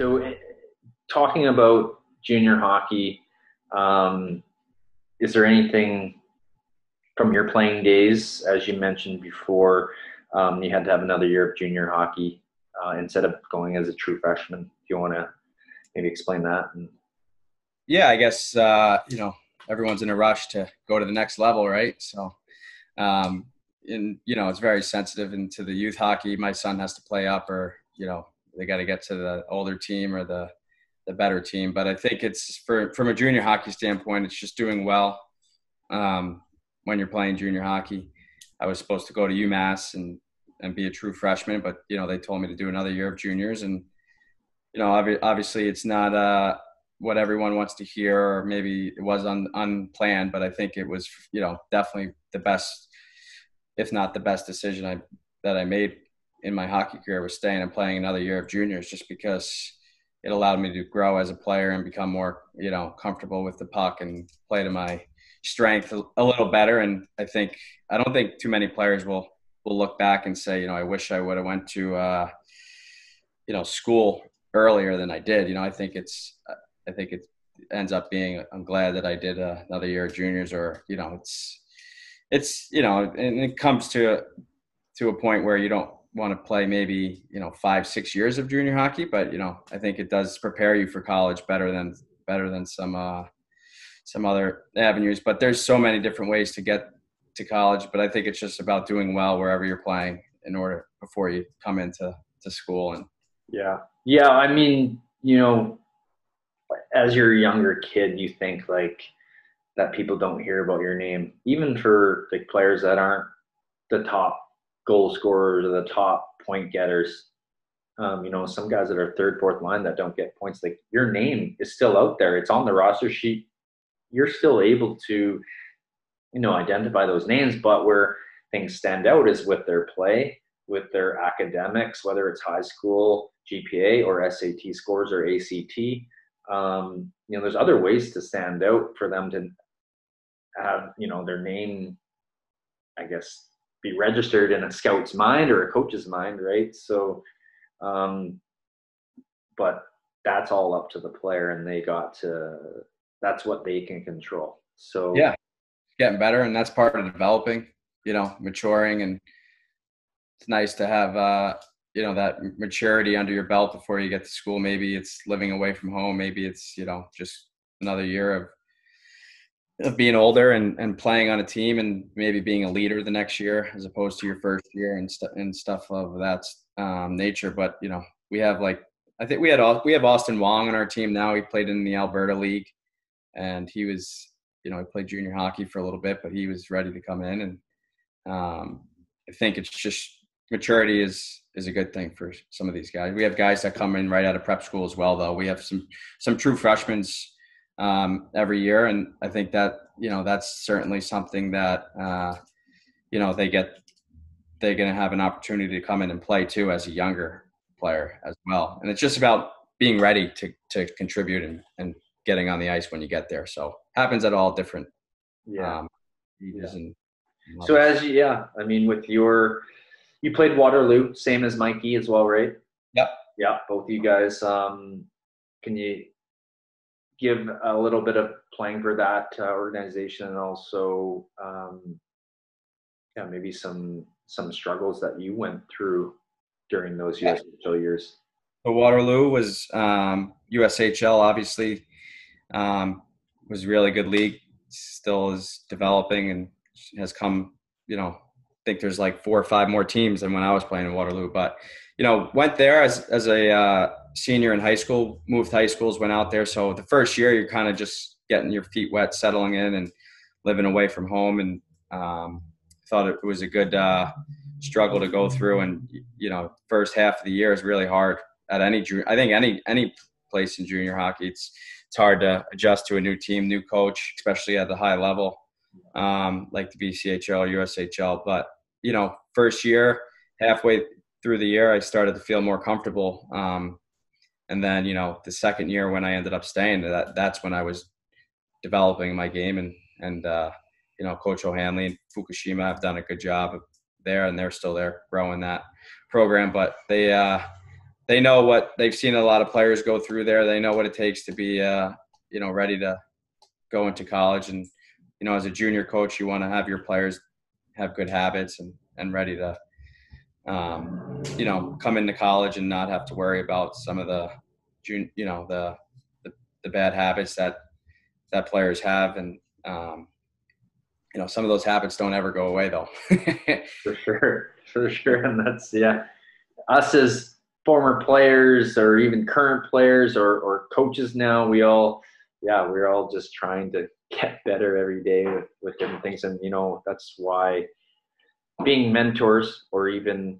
So, talking about junior hockey, um, is there anything from your playing days, as you mentioned before, you had to have another year of junior hockey instead of going as a true freshman? Do you want to maybe explain that? Yeah, I guess everyone's in a rush to go to the next level, right? So, um, and it's very sensitive into the youth hockey. My son has to play up, or they got to get to the older team or the better team. But I think it's from a junior hockey standpoint, it's just doing well when you're playing junior hockey. I was supposed to go to UMass and be a true freshman, but they told me to do another year of juniors, and obviously it's not what everyone wants to hear, or maybe it was unplanned, but I think it was, definitely the best, if not the best decision that I made in my hockey career, was staying and playing another year of juniors, just because it allowed me to grow as a player and become more, comfortable with the puck and play to my strength a little better. And I don't think too many players will look back and say, I wish I would have went to, school earlier than I did. I think it ends up being, I'm glad that I did another year of juniors, or, it's, and it comes to a point where you don't want to play maybe, 5-6 years of junior hockey, but, I think it does prepare you for college better than some other avenues. But there's so many different ways to get to college, but I think it's just about doing well wherever you're playing before you come into school. And yeah, I mean, as you're a younger kid, you think like that people don't hear about your name, even for like players that aren't the top goal scorers or the top point getters. Some guys that are third, fourth line that don't get points, like your name is still out there. It's on the roster sheet. You're still able to, identify those names, but where things stand out is with their play, with their academics, whether it's high school GPA or SAT scores or ACT. There's other ways to stand out for them to have, their name, I guess, be registered in a scout's mind or a coach's mind, right? So, but that's all up to the player, and that's what they can control. So yeah, getting better, and that's part of developing, maturing, and it's nice to have that maturity under your belt before you get to school. Maybe it's living away from home, maybe it's just another year of being older and playing on a team, and maybe being a leader the next year as opposed to your first year, and stuff of that nature. But we have I think we have Austin Wong on our team now. He played in the Alberta League, and he was he played junior hockey for a little bit, but he was ready to come in. And I think it's just maturity is a good thing for some of these guys. We have guys that come in right out of prep school as well, though. We have some true freshmen every year, and I think that that's certainly something that they're going to have an opportunity to come in and play too as a younger player as well. And it's just about being ready to contribute and getting on the ice when you get there. So happens at all different ages. And so I mean, you played Waterloo, same as Mikey as well, right? Yep. Yeah, both you guys. Can you give a little bit of playing for that organization, and also maybe some struggles that you went through during those USHL years? So Waterloo was USHL, obviously, was a really good league. Still is developing and has come, I think there's like 4 or 5 more teams than when I was playing in Waterloo. But, went there as a senior in high school, moved high schools, went out there. So the first year you're kind of just getting your feet wet, settling in and living away from home. And thought it was a good struggle to go through. And, first half of the year is really hard at any place in junior hockey. It's hard to adjust to a new team, new coach, especially at the high level, like the BCHL, USHL. But, first year, halfway through the year, I started to feel more comfortable. And then, the second year when I ended up staying, that's when I was developing my game. And Coach O'Hanley and Fukushima have done a good job there, and they're still there growing that program. But they they know what they've seen a lot of players go through there. They know what it takes to be, ready to go into college. And, as a junior coach, you want to have your players have good habits and ready to, come into college and not have to worry about some of the, the bad habits that players have. And, some of those habits don't ever go away though. For sure. And that's, yeah, us as former players or even current players or coaches now, we're all just trying to get better every day with different things. And, that's why being mentors or even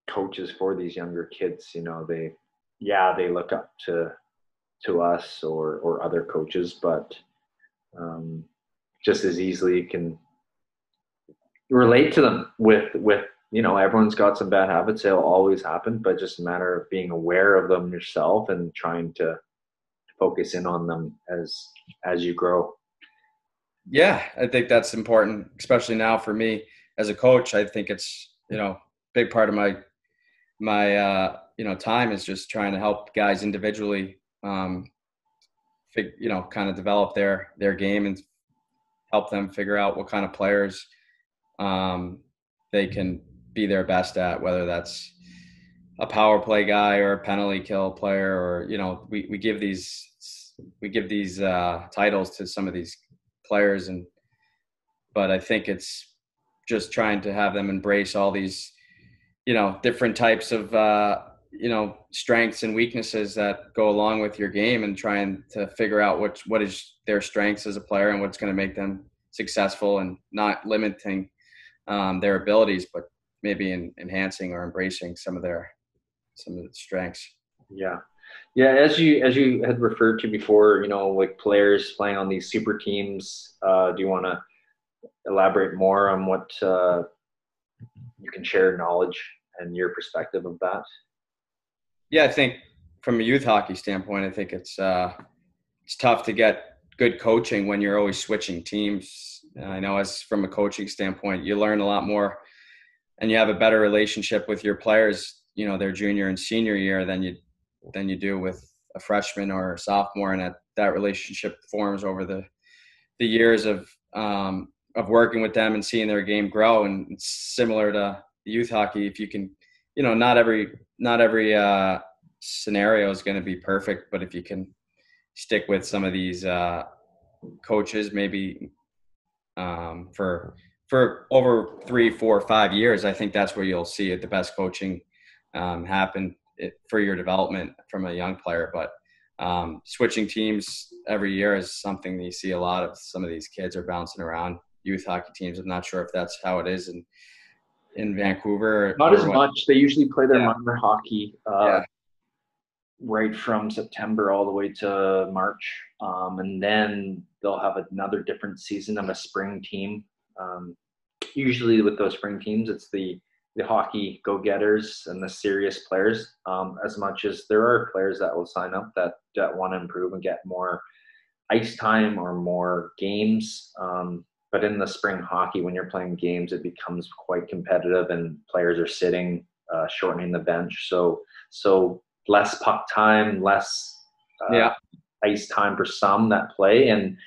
coaches for these younger kids, they look up to us or other coaches, but just as easily you can relate to them with everyone's got some bad habits. They'll always happen, but just a matter of being aware of them yourself and trying to focus in on them as you grow. Yeah, I think that's important, especially now for me as a coach. I think it's, big part of my time is just trying to help guys individually, kind of develop their game and help them figure out what kind of players they can be their best at, whether that's a power play guy or a penalty kill player, or, we give these titles to some of these players. But I think it's just trying to have them embrace all these, different types of, strengths and weaknesses that go along with your game, and trying to figure out what is their strengths as a player and what's going to make them successful, and not limiting their abilities, but maybe enhancing or embracing some of the strengths. Yeah. As you had referred to before, like players playing on these super teams. Do you want to elaborate more on what you can share knowledge and your perspective of that? Yeah, I think from a youth hockey standpoint, I think it's tough to get good coaching when you're always switching teams. I know, as from a coaching standpoint, you learn a lot more and you have a better relationship with your players, their junior and senior year than you do with a freshman or a sophomore. And that relationship forms over the years of working with them and seeing their game grow. And it's similar to youth hockey. If you can, not every scenario is going to be perfect, but if you can stick with some of these coaches, maybe for over 3, 4, 5 years, I think that's where you'll see the best coaching happen for your development from a young player. But switching teams every year is something that you see a lot of. Some of these kids are bouncing around youth hockey teams. I'm not sure if that's how it is in Vancouver. Not as much. They usually play their minor hockey right from September all the way to March. And then they'll have another different season of a spring team. Usually with those spring teams, it's the hockey go-getters and the serious players, as much as there are players that will sign up that want to improve and get more ice time or more games. But in the spring hockey, when you're playing games, it becomes quite competitive and players are sitting, shortening the bench. So less puck time, less ice time for some that play. And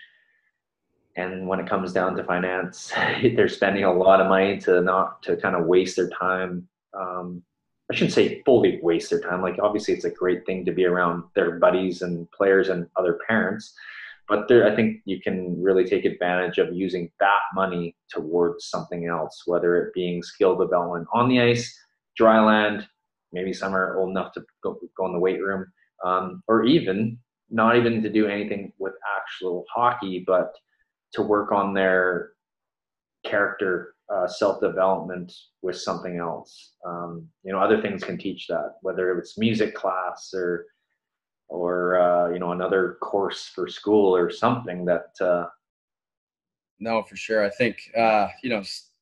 when it comes down to finance, they're spending a lot of money to kind of waste their time. I shouldn't say fully waste their time. Like, obviously it's a great thing to be around their buddies and players and other parents, but I think you can really take advantage of using that money towards something else, whether it being skill development on the ice, dry land, maybe some are old enough to go in the weight room, or even not even to do anything with actual hockey, but to work on their character, self-development with something else. Other things can teach that, whether it's music class or another course for school or something that. No, for sure. I think,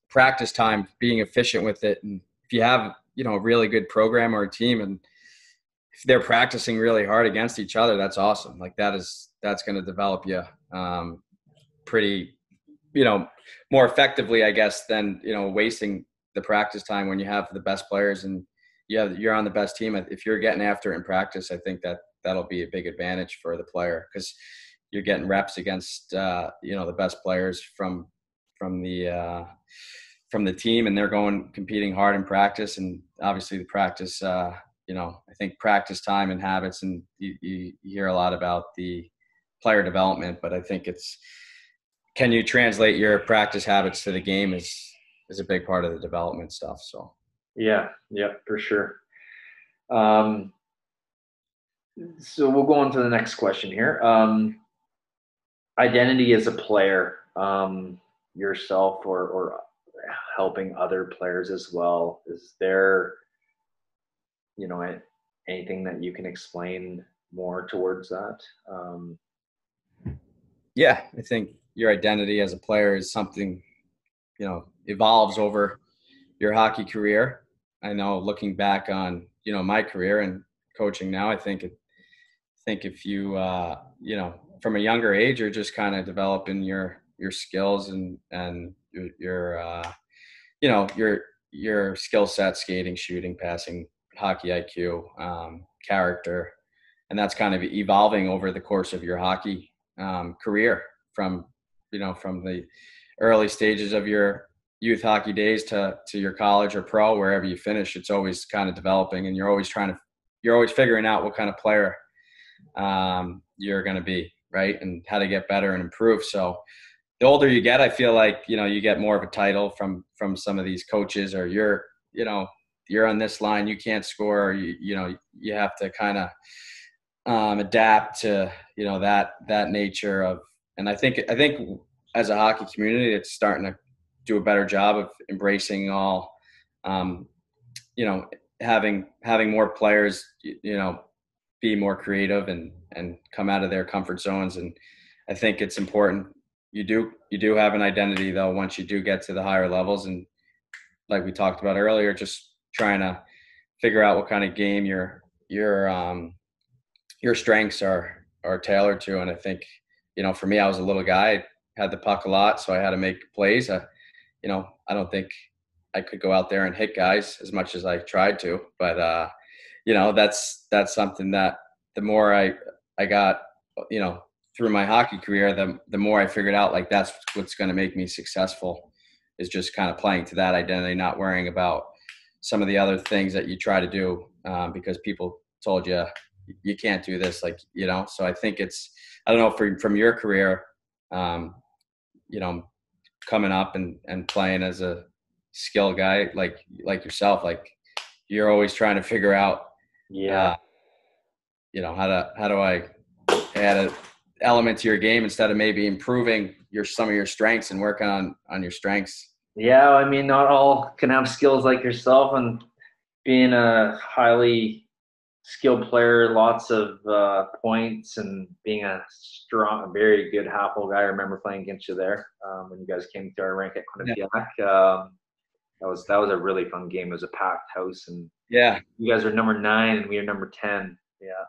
practice time, being efficient with it. And if you have, a really good program or a team, and if they're practicing really hard against each other, that's awesome. Like that's going to develop you pretty, more effectively, I guess, than, wasting the practice time when you have the best players in you're on the best team. If you're getting after it in practice, I think that'll be a big advantage for the player, because you're getting reps against the best players from the team, and they're competing hard in practice. And obviously the practice, I think practice time and habits, and you hear a lot about the player development, but I think can you translate your practice habits to the game is a big part of the development stuff. So yeah, for sure. So we'll go on to the next question here. Identity as a player, yourself or helping other players as well. Is there, anything that you can explain more towards that? Yeah, I think your identity as a player is something, evolves over your hockey career. I know, looking back on, my career and coaching now, I think if you, from a younger age, you're just kind of developing your skills and your skill set, skating, shooting, passing, hockey IQ, character, and that's kind of evolving over the course of your hockey career, from the early stages of your youth hockey days to your college or pro, wherever you finish. It's always kind of developing, and you're always figuring out what kind of player you're going to be, right, and how to get better and improve. So the older you get, I feel like, you get more of a title from some of these coaches, or you're on this line, you can't score, or you have to kind of adapt to, that nature of, and I think as a hockey community, it's starting to do a better job of embracing all, having more players, be more creative and come out of their comfort zones. And I think it's important. You do have an identity, though, once you do get to the higher levels. And like we talked about earlier, just trying to figure out what kind of game your strengths are tailored to. And I think, for me, I was a little guy, I had the puck a lot, so I had to make plays. I don't think I could go out there and hit guys as much as I tried to, but that's something that the more I got, through my hockey career, the more I figured out, like, that's what's going to make me successful, is just kind of playing to that identity, not worrying about some of the other things that you try to do because people told you can't do this, so I think I don't know, from your career, coming up and playing as a skill guy, like yourself, like, you're always trying to figure out, how do I add an element to your game, instead of maybe improving some of your strengths and working on your strengths. Yeah, I mean, not all can have skills like yourself, and being a highly skilled player, lots of points, and being a very good half-hole guy. I remember playing against you there when you guys came to our rink at Quinnipiac. Yeah. That was a really fun game. It was a packed house, and yeah, you guys are number 9 and we are number 10. Yeah.